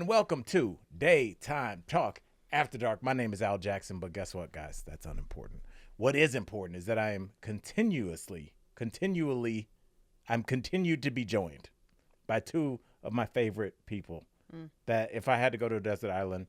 and welcome to Daytime Talk After Dark. My name is Al Jackson, but guess what, guys? That's unimportant. What is important is that I am continued to be joined by two of my favorite people. That if I had to go to a desert island,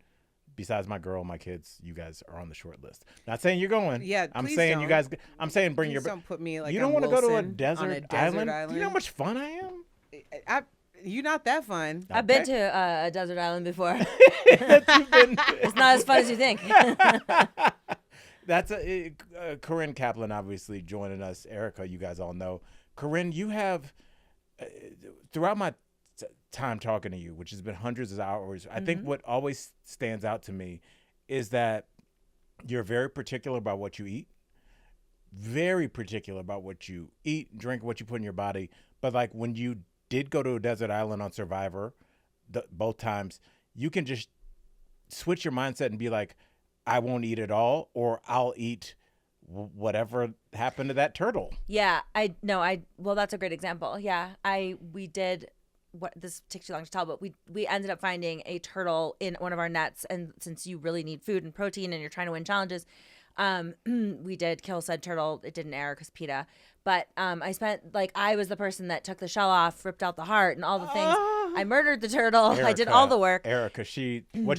besides my girl, my kids, you guys are on the short list. Not saying you're going. Yeah, I'm please saying don't. you guys. I'm saying bring Please your. don't put me like you don't want to go to a on desert island? Do you know how much fun I am? You're not that fun. Okay. I've been to a desert island before. You've been- It's not as fun as you think. That's Corinne Kaplan, obviously joining us. Erica, you guys all know. Corinne, you have throughout my time talking to you, which has been hundreds of hours, I think what always stands out to me is that you're very particular about what you eat. Very particular about what you eat, drink, what you put in your body. But like when you did go to a desert island on Survivor, both times, you can just switch your mindset and be like, I won't eat it all, or I'll eat whatever happened to that turtle. Yeah, well, that's a great example. Yeah, we did. What this takes too long to tell, but we ended up finding a turtle in one of our nets, and since you really need food and protein, and you're trying to win challenges, we did kill said turtle. It didn't air because PETA, but I was the person that took the shell off, ripped out the heart, and all the things. I murdered the turtle. I did all the work. Erica,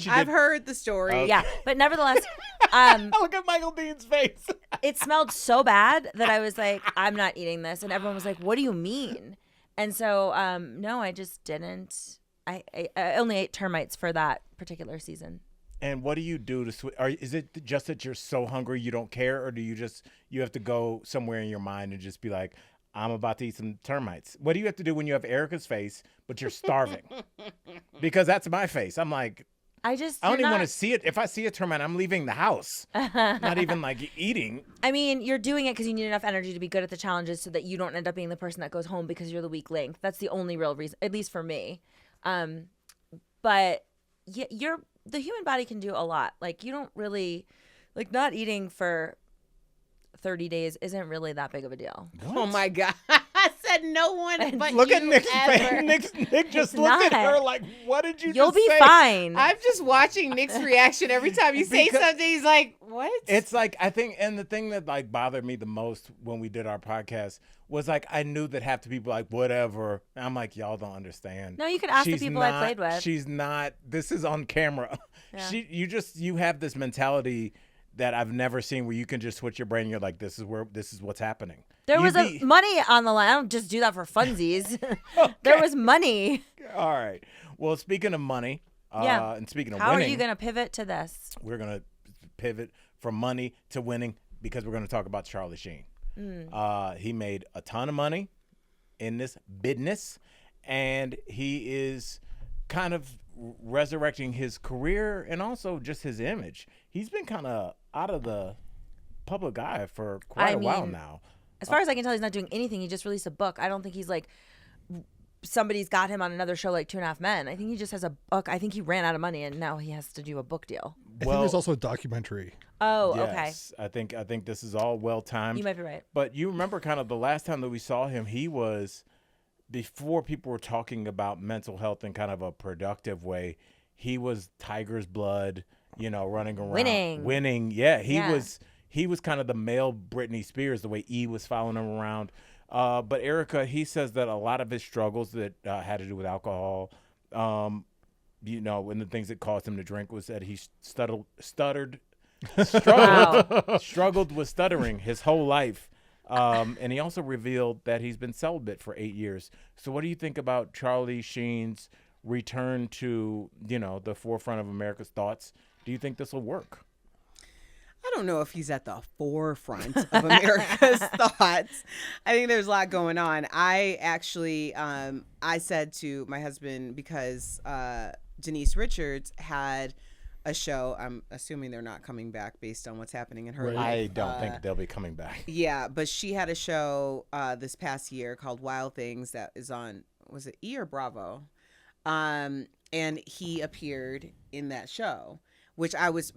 I've heard the story. Okay. Yeah, but nevertheless, Look at Michael Dean's face. it smelled so bad that I was like, I'm not eating this, and everyone was like, what do you mean? And so, no, I just didn't. I only ate termites for that particular season. And what do you do to switch? Is it just that you're so hungry you don't care, or do you have to go somewhere in your mind and just be like, I'm about to eat some termites? What do you have to do when you have Erica's face, but you're starving? Because that's my face. I'm like, I don't even want to see it. If I see a termite, I'm leaving the house. Not even like eating. I mean, you're doing it because you need enough energy to be good at the challenges so that you don't end up being the person that goes home because you're the weak link. That's the only real reason, at least for me. But the human body can do a lot. Like, you don't really, like, not eating for 30 days isn't really that big of a deal. What? Oh my God. I said no one but Look you at Nick's ever. face. Nick just It's looked at not. her like, what did you You'll just be say? fine. I'm just watching Nick's reaction every time you say Because- something. He's like, what? It's like, I think, and the thing that like bothered me the most when we did our podcast was like, I knew that half the people like, whatever. And I'm like, y'all don't understand. No, you can ask the people I played with. She's not, this is on camera. Yeah. You have this mentality that I've never seen where you can just switch your brain and you're like, this is what's happening. There was money on the line. I don't just do that for funsies. There was money. All right. Well, speaking of money, Yeah. and speaking of How winning, are you going to pivot to this? we're going to pivot from money to winning because we're going to talk about Charlie Sheen. He made a ton of money in this business, and he is kind of resurrecting his career and also just his image. He's been kind of out of the public eye for quite a while now. As far as I can tell, he's not doing anything. He just released a book. I don't think he's like somebody's got him on another show like 2.5 Men. I think he just has a book. I think he ran out of money and now he has to do a book deal. I think there's also a documentary. Oh, Yes, I think this is all well timed. okay. You might be right. But you remember kind of the last time that we saw him, he was, before people were talking about mental health in kind of a productive way, he was Tiger's blood, running around. Winning. Yeah, he was kind of the male Britney Spears, the way E was following him around. But Erica, he says that a lot of his struggles that had to do with alcohol, and the things that caused him to drink was that he struggled with stuttering his whole life. And he also revealed that he's been celibate for 8 years. So what do you think about Charlie Sheen's return to, the forefront of America's thoughts? Do you think this will work? I don't know if he's at the forefront of America's thoughts. I think there's a lot going on. I actually, I said to my husband, because Denise Richards had a show. I'm assuming they're not coming back based on what's happening in her life. I don't think they'll be coming back. Yeah, but she had a show this past year called Wild Things that is on, was it E or Bravo? And he appeared in that show. Which the girls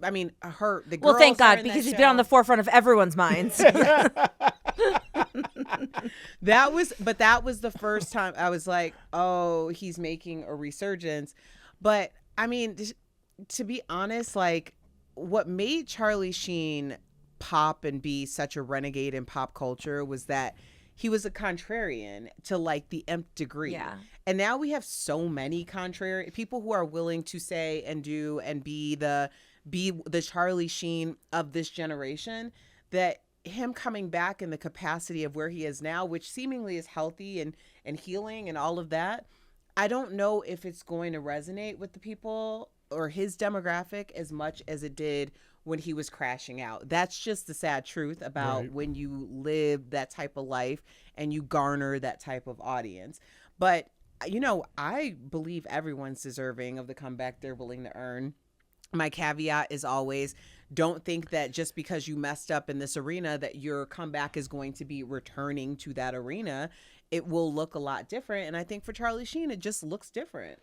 Well, thank are God, in because that he's been on the show. forefront of everyone's minds. That was the first time I was like, oh, he's making a resurgence. But I mean, to be honest, like what made Charlie Sheen pop and be such a renegade in pop culture was that he was a contrarian to like the nth degree. Yeah. And now we have so many contrary people who are willing to say and do and be the Charlie Sheen of this generation, that him coming back in the capacity of where he is now, which seemingly is healthy and healing and all of that, I don't know if it's going to resonate with the people or his demographic as much as it did when he was crashing out. That's just the sad truth about when you live that type of life and you garner that type of audience. But, you know, I believe everyone's deserving of the comeback they're willing to earn. My caveat is always, don't think that just because you messed up in this arena that your comeback is going to be returning to that arena. It will look a lot different. And I think for Charlie Sheen, it just looks different.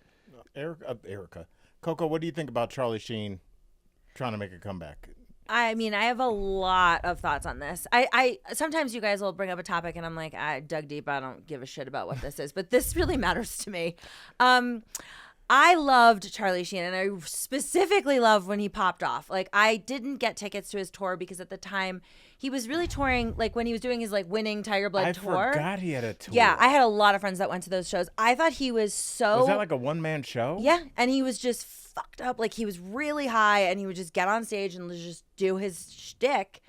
Erica. Coco, what do you think about Charlie Sheen trying to make a comeback? I mean, I have a lot of thoughts on this. I sometimes you guys will bring up a topic and I'm like, I dug deep. I don't give a shit about what this is, but this really matters to me. I loved Charlie Sheen, and I specifically loved when he popped off. Like, I didn't get tickets to his tour because at the time he was really touring, like when he was doing his like Winning Tiger Blood tour. I forgot he had a tour. Yeah, I had a lot of friends that went to those shows. I thought he was so... Was that like a one-man show? Yeah, and he was just fucked up. Like, he was really high, and he would just get on stage and just do his shtick,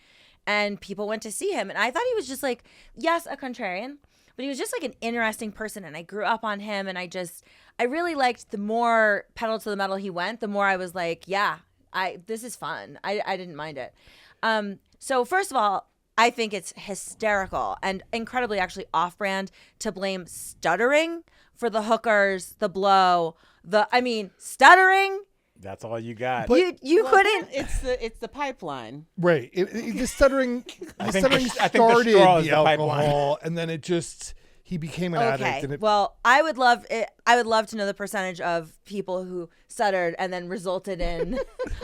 and people went to see him. And I thought he was just like, yes, a contrarian, but he was just like an interesting person, and I grew up on him, and I really liked the more pedal to the metal he went, the more I was like, yeah, this is fun. I didn't mind it. So first of all, I think it's hysterical and incredibly actually off-brand to blame stuttering for the hookers, the blow, stuttering. That's all you got. But you couldn't. It's the pipeline. Right. The stuttering, I started think the straw is the the alcohol, and then he became an addict. And Well, I would love it. I would love to know the percentage of people who stuttered and then resulted in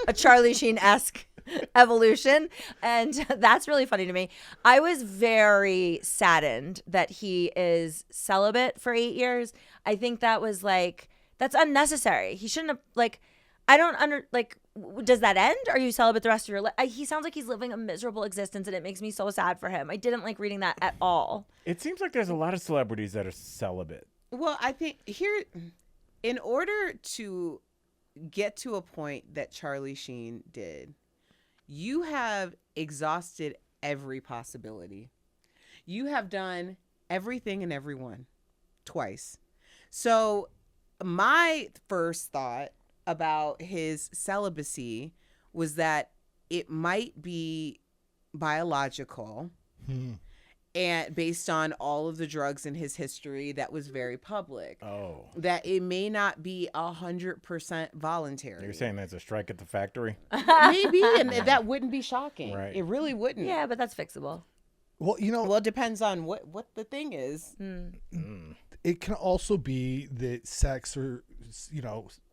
a Charlie Sheen-esque evolution. And that's really funny to me. I was very saddened that he is celibate for 8 years. I think that was that's unnecessary. He shouldn't have, does that end? Are you celibate the rest of your life? He sounds like he's living a miserable existence, and it makes me so sad for him. I didn't like reading that at all. It seems like there's a lot of celebrities that are celibate. Well, I think in order to get to a point that Charlie Sheen did, you have exhausted every possibility. You have done everything and everyone twice. So my first thought about his celibacy was that it might be biological and based on all of the drugs in his history that was very public. Oh. That it may not be 100% voluntary. You're saying that's a strike at the factory? Maybe, and that wouldn't be shocking. Right. It really wouldn't. Yeah, but that's fixable. Well, it depends on what the thing is. It can also be that sex or,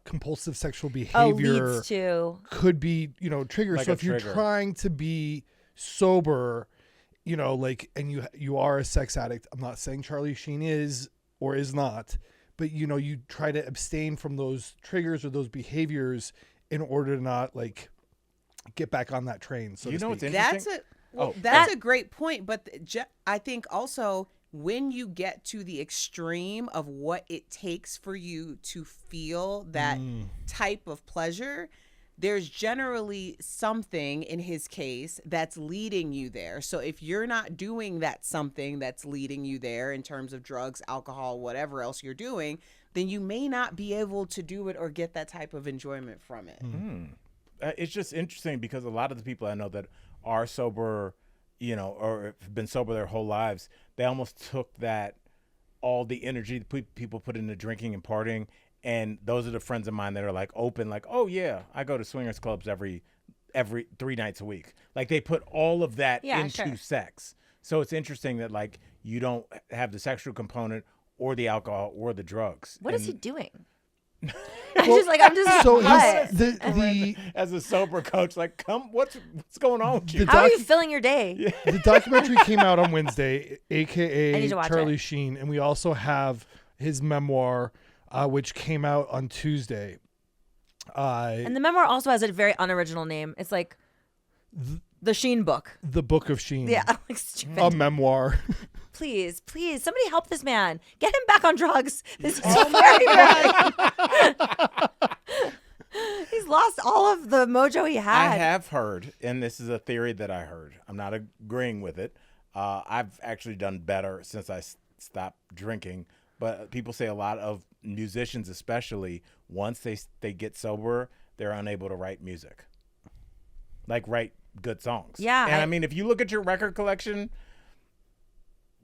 compulsive sexual behavior leads to could be, triggers. Like so a if you're trigger. trying to be sober, and you are a sex addict, I'm not saying Charlie Sheen is or is not, but you try to abstain from those triggers or those behaviors in order to not get back on that train. So what's speak. interesting? That's a great point. But I think also when you get to the extreme of what it takes for you to feel that type of pleasure, there's generally something in his case that's leading you there. So if you're not doing that something that's leading you there in terms of drugs, alcohol, whatever else you're doing, then you may not be able to do it or get that type of enjoyment from it. It's just interesting because a lot of the people I know that are sober, or have been sober their whole lives, they almost took all the energy people put into drinking and partying. And those are the friends of mine that are open, oh yeah, I go to swingers clubs every 3 nights a week. They put all of that into sex. So it's interesting that you don't have the sexual component or the alcohol or the drugs. What is he doing? I'm just So what? as a sober coach, come, what's going on with you? How are you filling your day? The documentary came out on Wednesday, I need aka to watch Charlie it. Sheen, and we also have his memoir, which came out on Tuesday. And the memoir also has a very unoriginal name. It's like the Sheen book. The Book of Sheen. Yeah, like stupid. A memoir. Please, somebody help this man. Get him back on drugs. This is very bad. He's lost all of the mojo he had. I have heard, and this is a theory that I heard. I'm not agreeing with it. I've actually done better since I stopped drinking. But people say a lot of musicians, especially, once they get sober, they're unable to write music. Like write good songs. Yeah. And I mean, if you look at your record collection,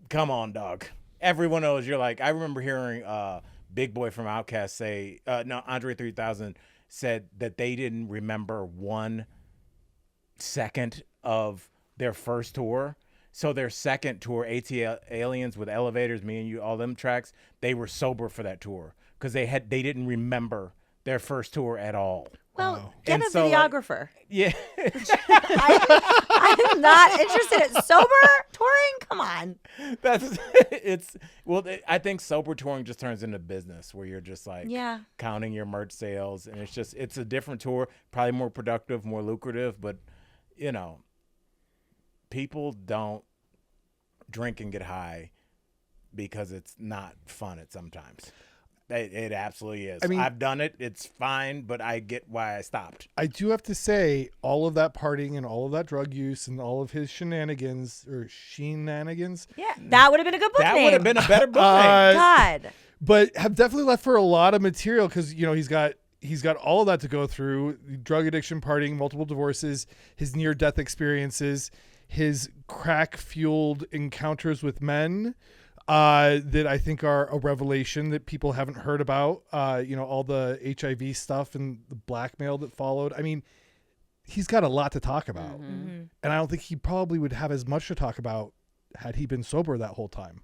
come on, dog. Everyone knows you're like, I remember hearing Big Boy from Outkast say, Andre 3000 said that they didn't remember 1 second of their first tour. So their second tour, AT Aliens with Elevators, Me and You, all them tracks, they were sober for that tour because they didn't remember their first tour at all. Well, get And a so, videographer. Yeah. I'm not interested in sober touring. Come on. I think sober touring just turns into business where you're just like counting your merch sales, and it's a different tour, probably more productive, more lucrative, but people don't drink and get high because it's not fun at sometimes. It absolutely is. I mean, I've done it. It's fine, but I get why I stopped. I do have to say, all of that partying and all of that drug use and all of his shenanigans or shenanigans. Yeah, that would have been a good book name. That would have been a better book name. God. But have definitely left for a lot of material because, he's got all of that to go through: drug addiction, partying, multiple divorces, his near-death experiences, his crack-fueled encounters with men. That I think are a revelation that people haven't heard about, all the HIV stuff and the blackmail that followed. I mean, he's got a lot to talk about. Mm-hmm. And I don't think he probably would have as much to talk about had he been sober that whole time.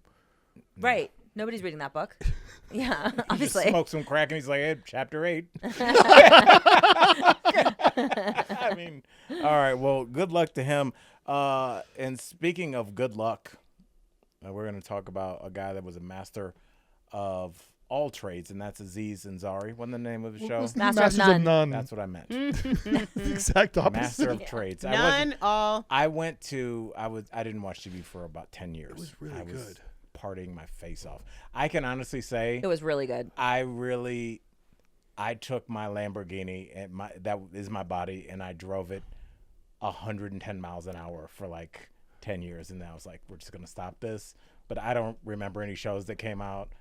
Right. Nobody's reading that book. Yeah, He obviously. just smoked some crack and he's like, hey, chapter 8. I mean, all right. Well, good luck to him. And speaking of good luck, we're going to talk about a guy that was a master of all trades, and that's Aziz Ansari. What's the name of the show? Masters of None. That's what I meant. The exact opposite. Master of trades. None, all. I didn't watch TV for about 10 years. It was really good. Was partying my face off. I can honestly say It was really good. I took my Lamborghini and that is my body, and I drove it 110 miles an hour for like 10 years, and then I was like, we're just gonna stop this. But I don't remember any shows that came out.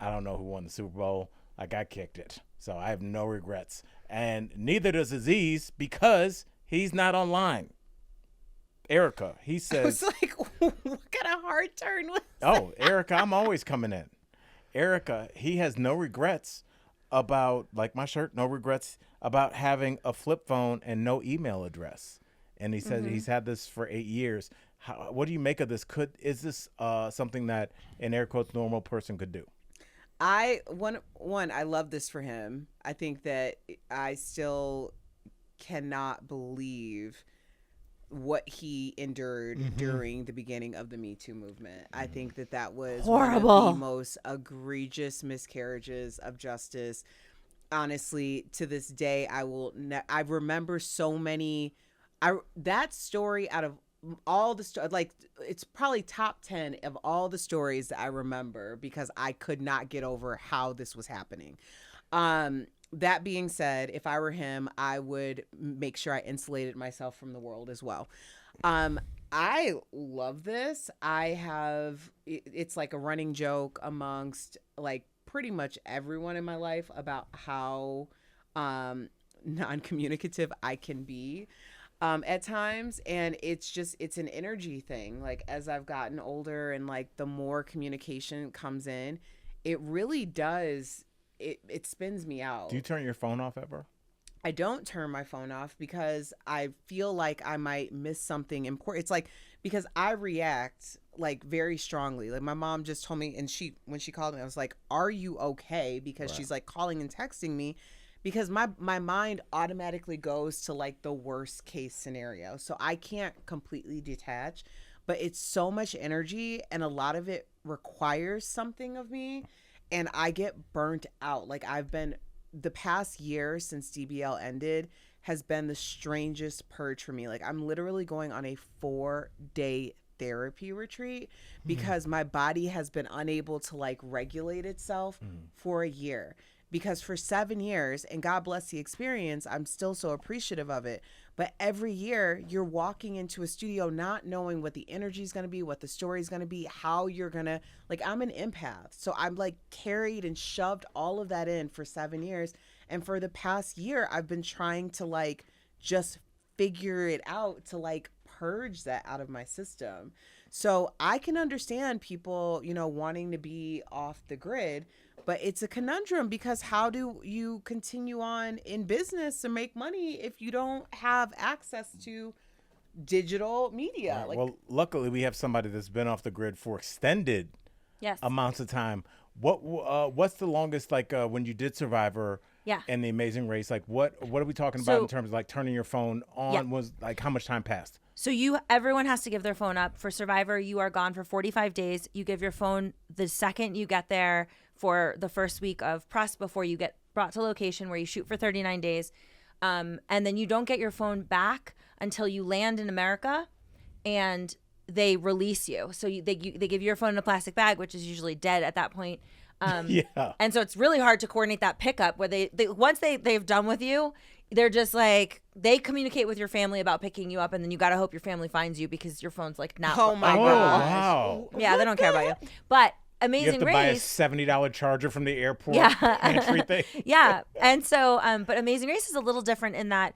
I don't know who won the Super Bowl. Like, I kicked it, so I have no regrets, and neither does Aziz because he's not online. Erica, he says, I was like, what kind of hard turn was oh, Erica, I'm always coming in. Erica, he has no regrets about, like my shirt, no regrets about having a flip phone and no email address. And he said he's had this for 8 years. What do you make of this? Is this something that an air quotes normal person could do? I love this for him. I think that I still cannot believe what he endured during the beginning of the Me Too movement. I think that was horrible. One of the most egregious miscarriages of justice. Honestly, to this day, I remember so many. That story out of all the like, it's probably top 10 of all the stories that I remember because I could not get over how this was happening. That being said, if I were him, I would make sure I insulated myself from the world as well. I love this. It's like a running joke amongst like pretty much everyone in my life about how non-communicative I can be. At times, and it's an energy thing. Like, as I've gotten older and like the more communication comes in, it really does, it spins me out. Do you turn your phone off ever? I don't turn my phone off because I feel like I might miss something important. It's like, because I react like very strongly. Like, my mom just told me, and when she called me, I was like, are you okay? Because she's like calling and texting me. Because my mind automatically goes to like the worst case scenario. So I can't completely detach, but it's so much energy and a lot of it requires something of me, and I get burnt out. Like, I've been the past year since DBL ended has been the strangest purge for me. Like, I'm literally going on a 4-day therapy retreat because my body has been unable to like regulate itself for a year. Because for 7 years, and God bless the experience, I'm still so appreciative of it. But every year you're walking into a studio not knowing what the energy is going to be, what the story is going to be, how you're going to, like, I'm an empath. So I'm like carried and shoved all of that in for 7 years. And for the past year, I've been trying to like just figure it out to like purge that out of my system. So I can understand people, you know, wanting to be off the grid, but it's a conundrum because how do you continue on in business and make money if you don't have access to digital media? Right. Like, Well, luckily we have somebody that's been off the grid for extended Yes. amounts of time. What's the longest, like, when you did Survivor Yeah. and The Amazing Race? Like, what are we talking about in terms of like turning your phone on? Yeah. Was like how much time passed? So everyone has to give their phone up. For Survivor, you are gone for 45 days. You give your phone the second you get there for the first week of press before you get brought to location where you shoot for 39 days. And then you don't get your phone back until you land in America and they release you. So they give you your phone in a plastic bag, which is usually dead at that point. Yeah. And so it's really hard to coordinate that pickup where they once they've done with you, they're just like, they communicate with your family about picking you up, and then you got to hope your family finds you because your phone's like not. oh my Oh, gosh. wow. Yeah, they don't care about you. But You Amazing have to buy a Race. $70 charger from the airport Yeah. pantry thing. Yeah. And so, but Amazing Race is a little different in that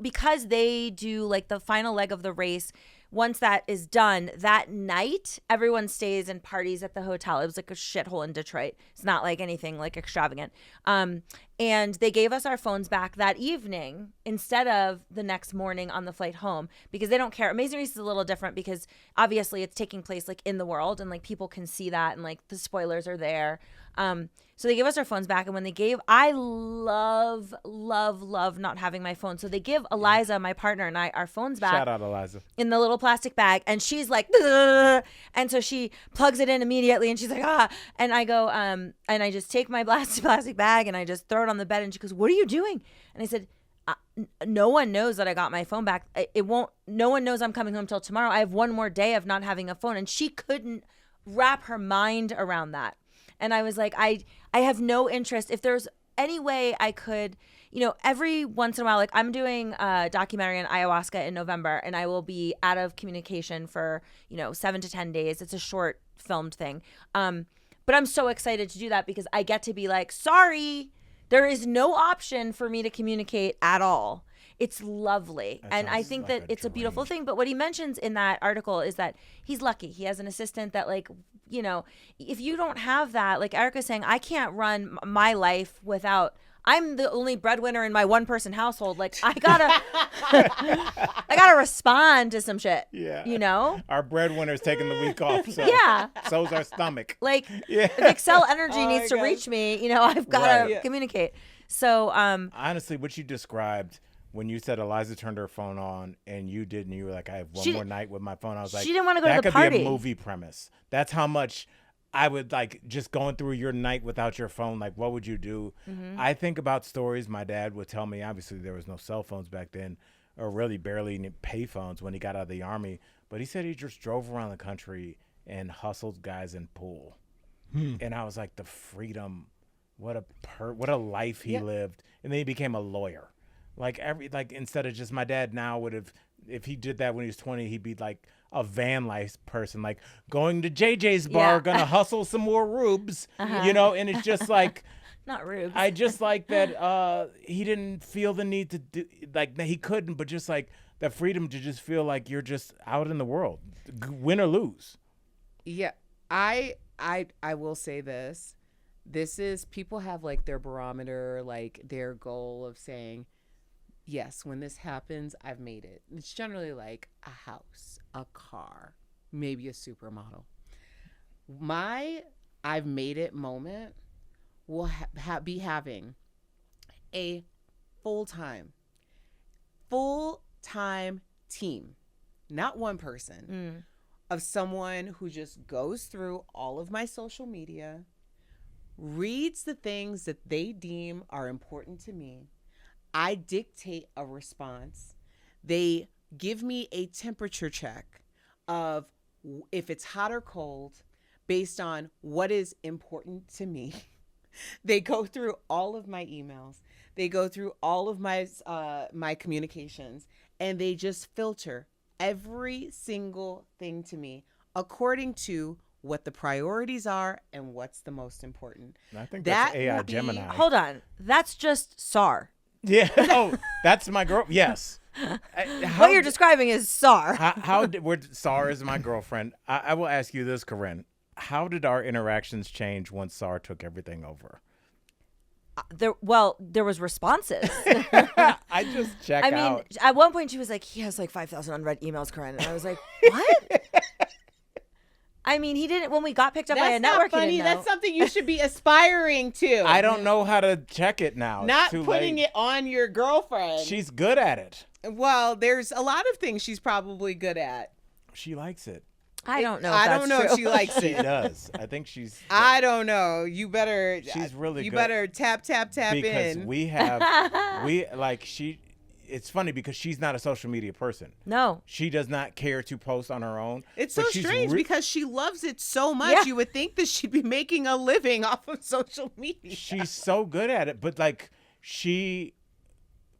because they do like the final leg of the race. Once that is done, that night, everyone stays and parties at the hotel. It was like a shithole in Detroit. It's not like anything like extravagant. And they gave us our phones back that evening instead of the next morning on the flight home because they don't care. Amazing Race is a little different because obviously it's taking place like in the world and like people can see that and like the spoilers are there. So they gave us our phones back, and when they gave, I love not having my phone. So they give Eliza, my partner, and I our phones back. Shout out, Eliza. In the little plastic bag, and she's like, ugh! And so she plugs it in immediately, and she's like, ah, and I go, and I just take my plastic bag and I just throw it on the bed, and she goes, what are you doing? And I said, no one knows that I got my phone back. No one knows I'm coming home till tomorrow. I have one more day of not having a phone, and she couldn't wrap her mind around that. And I was like, I have no interest. If there's any way I could, you know, every once in a while, like I'm doing a documentary on ayahuasca in November, and I will be out of communication for, 7 to 10 days. It's a short filmed thing. But I'm so excited to do that because I get to be like, sorry, there is no option for me to communicate at all. It's lovely. And I think that it's a beautiful thing. But what he mentions in that article is that he's lucky. He has an assistant that, like, if you don't have that, like Erica's saying, I can't run my life without, I'm the only breadwinner in my one person household. Like I gotta respond to some shit. Yeah. Our breadwinner's taking the week off. So yeah. So's our stomach. Like yeah. if Excel Energy needs to reach me, I've got to communicate. So honestly, what you described when you said Eliza turned her phone on and you didn't, you were like, I have one more night with my phone. I was like, she didn't want to go to the party. That could be a movie premise. That's how much I would like just going through your night without your phone. Like, what would you do? Mm-hmm. I think about stories my dad would tell me. Obviously, there was no cell phones back then, or really barely any pay phones when he got out of the Army. But he said he just drove around the country and hustled guys in pool. And I was like, the freedom, what a life he lived. And then he became a lawyer. Like instead of just my dad now would have, if he did that when he was 20, he'd be like a van life person, like going to JJ's bar, gonna hustle some more rubes, and it's just like, not rubes. I just like that he didn't feel the need to do, like he couldn't, but just like that freedom to just feel like you're just out in the world, win or lose. Yeah, I will say this. This is, people have like their barometer, like their goal of saying, yes, when this happens, I've made it. It's generally like a house, a car, maybe a supermodel. My I've made it moment will be having a full-time team, not one person, of someone who just goes through all of my social media, reads the things that they deem are important to me. I dictate a response. They give me a temperature check of if it's hot or cold based on what is important to me. They go through all of my emails. They go through all of my communications, and they just filter every single thing to me according to what the priorities are and what's the most important. I think that's AI would be- Gemini. Hold on. That's just SAR. Yeah. Oh, that's my girl. Yes. What you're describing is SAR. SAR is my girlfriend. I will ask you this, Corinne. How did our interactions change once SAR took everything over? There was responses. I just check I mean, out. at one point she was like, he has like 5,000 unread emails, Corinne. And I was like, what? I mean, he didn't, when we got picked up by a That's network, not funny. he didn't know. That's something you should be aspiring to. I don't know how to check it now. Not It's too putting late. it on your girlfriend. She's good at it. Well, there's a lot of things she's probably good at. She likes it. I don't know if I that's don't know true. if she likes She it. does. I think she's. I don't know. You better. She's really You good. better tap because in. she. It's funny because she's not a social media person. No. She does not care to post on her own. It's but so she's strange because she loves it so much. Yeah. You would think that she'd be making a living off of social media. she's so good at it. But like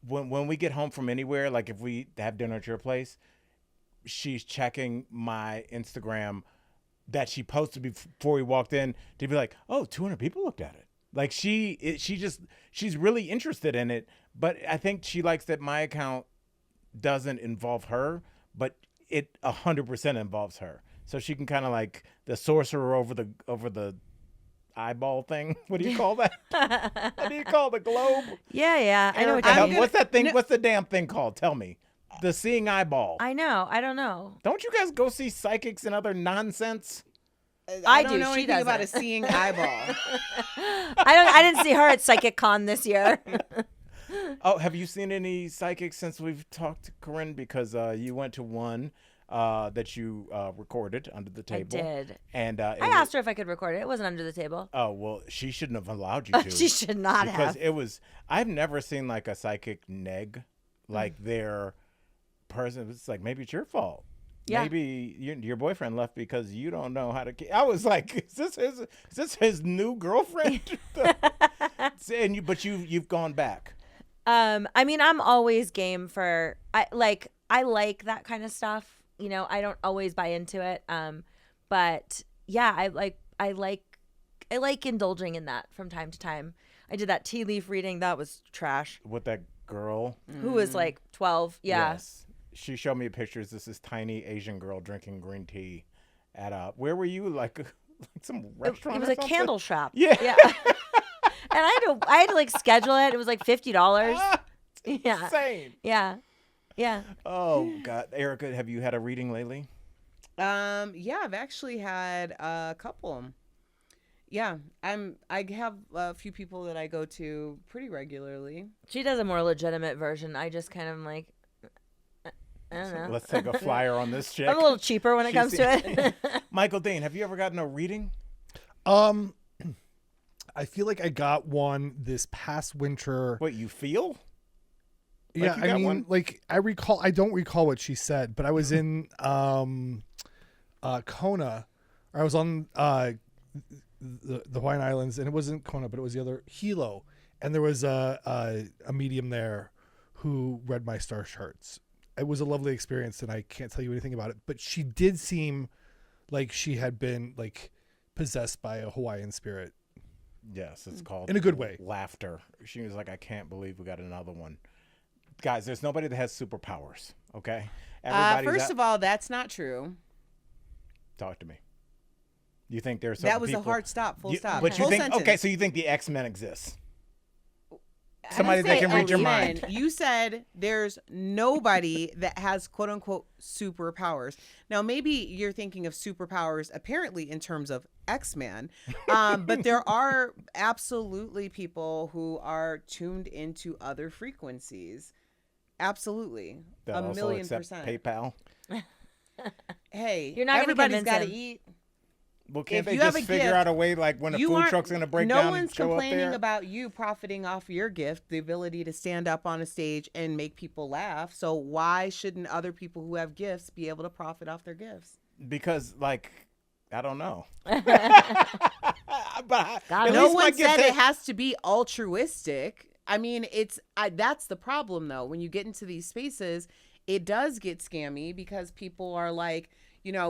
when we get home from anywhere, like if we have dinner at your place, she's checking my Instagram that she posted before we walked in to be like, oh, 200 people looked at it. Like she's really interested in it. But I think she likes that my account doesn't involve her, but it 100% involves her. So she can kind of like the sorcerer over the eyeball thing. What do you call that? What do you call the globe? Yeah. I know what you I'm mean. What's that thing? What's the damn thing called? Tell me. The seeing eyeball. I know. I don't know. Don't you guys go see psychics and other nonsense? I do. don't know She anything about a doesn't. seeing eyeball. I didn't see her at Psychic Con this year. Oh, have you seen any psychics since we've talked to Corinne? Because you went to one that you recorded under the I table. did. And I asked her if I could record it. It wasn't under the table. Oh, well, she shouldn't have allowed you to. She should not because have. it was. I've never seen like a psychic neg, like their person. It's like maybe it's your fault. Yeah. Maybe your boyfriend left because you don't know how to. I was like, is this his new girlfriend? But you've gone back. I mean, I'm always game for I like that kind of stuff. You know, I don't always buy into it. But yeah, I like indulging in that from time to time. I did that tea leaf reading. That was trash. With that girl. Who was like 12. Yeah. Yes. She showed me pictures. This is tiny Asian girl drinking green tea at where were you? Like some restaurant. It was or a something? candle shop. Yeah. Yeah. And I had to like schedule it. It was like $50. Yeah. Insane. Yeah. Yeah. Oh God, Erica, have you had a reading lately? Yeah, I've actually had a couple. Yeah, I have a few people that I go to pretty regularly. She does a more legitimate version. I just kind of like, I don't know. Let's take a flyer on this chick. I'm a little cheaper when it comes to it. Michael Dean, have you ever gotten a reading? I feel like I got one this past winter. What you feel? Yeah, you I got mean, one? like I don't recall what she said, but I was in Kona, or I was on the Hawaiian Islands, and it wasn't Kona, but it was the other Hilo, and there was a medium there who read my star charts. It was a lovely experience, and I can't tell you anything about it, but she did seem like she had been like possessed by a Hawaiian spirit. Yes, it's called In a good way. Laughter. She was like, I can't believe we got another one. Guys, there's nobody that has superpowers. Okay, First of all, that's not true. talk to me. You think there's That was a hard stop. Full stop. But you Full think sentence. okay? So you think the X-Men exist? I Somebody didn't that say can read your X-Men. mind. You said there's nobody that has quote unquote superpowers. Now maybe you're thinking of superpowers apparently in terms of X-Men, but there are absolutely people who are tuned into other frequencies. Absolutely, That a also accept $1,000,000%. PayPal. Hey, You're not gonna everybody's convince got to him. eat. Well, can't if they you have just a figure gift, out a way, like when a you food aren't- truck's gonna break no down one's and show up complaining there? about you profiting off your gift, the ability to stand up on a stage and make people laugh. So why shouldn't other people who have gifts be able to profit off their gifts? Because, like, I don't know. But God, at No least my one gift said it had- has to be altruistic. I mean, that's the problem though. When you get into these spaces, it does get scammy because people are like,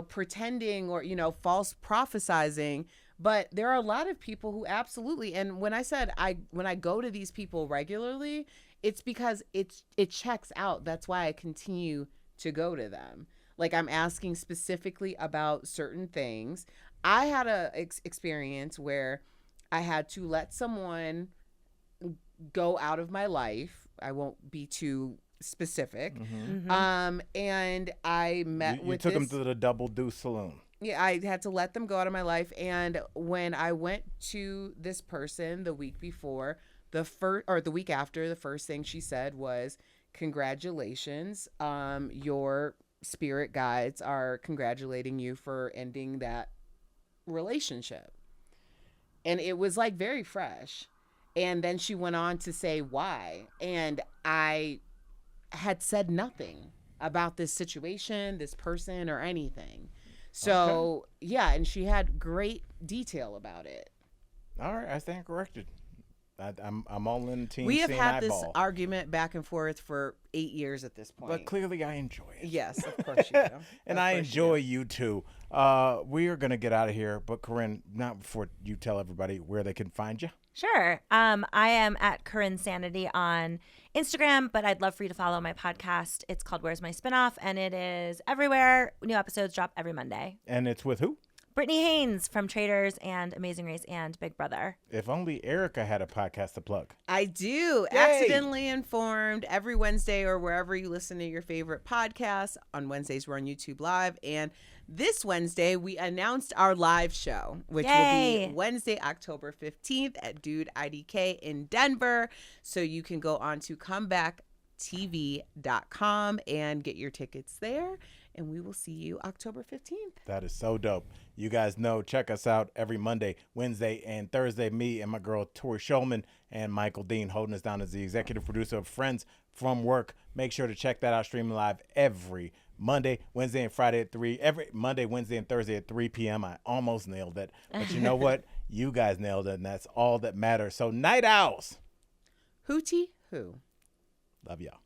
pretending or, false prophesizing. But there are a lot of people who absolutely, and when I said when I go to these people regularly, it's because it checks out. That's why I continue to go to them. Like, I'm asking specifically about certain things. I had a experience where I had to let someone go out of my life. I won't be too specific. And I met you with took this, them to the Double Deuce Saloon. yeah, I had to let them go out of my life. And when I went to this person the week before, the week after, the first thing she said was, "Congratulations, your spirit guides are congratulating you for ending that relationship." And it was like very fresh. And then she went on to say why. And I had said nothing about this situation, this person, or anything. So, yeah, and she had great detail about it. All right, I stand corrected. I'm all in team. We have seeing had eyeball. this argument back and forth for 8 years at this point. But clearly I enjoy it. Yes, of course you do. And Of I course enjoy you too. We are going to get out of here. But Corinne, not before you tell everybody where they can find you. Sure. I am at Corinne Sanity on Instagram, but I'd love for you to follow my podcast. It's called Where's My Spinoff, and it is everywhere. New episodes drop every Monday. And it's with who? Brittany Haynes from Traders and Amazing Race and Big Brother. If only Erica had a podcast to plug. I do. Yay. Accidentally Informed every Wednesday or wherever you listen to your favorite podcasts. On Wednesdays, we're on YouTube Live. And this Wednesday, we announced our live show, which will Yay. be Wednesday, October 15th at Dude IDK in Denver. So you can go on to comebacktv.com and get your tickets there. And we will see you October 15th. That is so dope. You guys know, check us out every Monday, Wednesday, and Thursday. Me and my girl, Tori Shulman, and Michael Dean holding us down as the executive producer of Friends from Work. Make sure to check that out, streaming live every Monday, Wednesday, and Friday at 3. Every Monday, Wednesday, and Thursday at 3 p.m. I almost nailed it. But you know what? You guys nailed it, and that's all that matters. So, night owls. Hootie Who. Love y'all.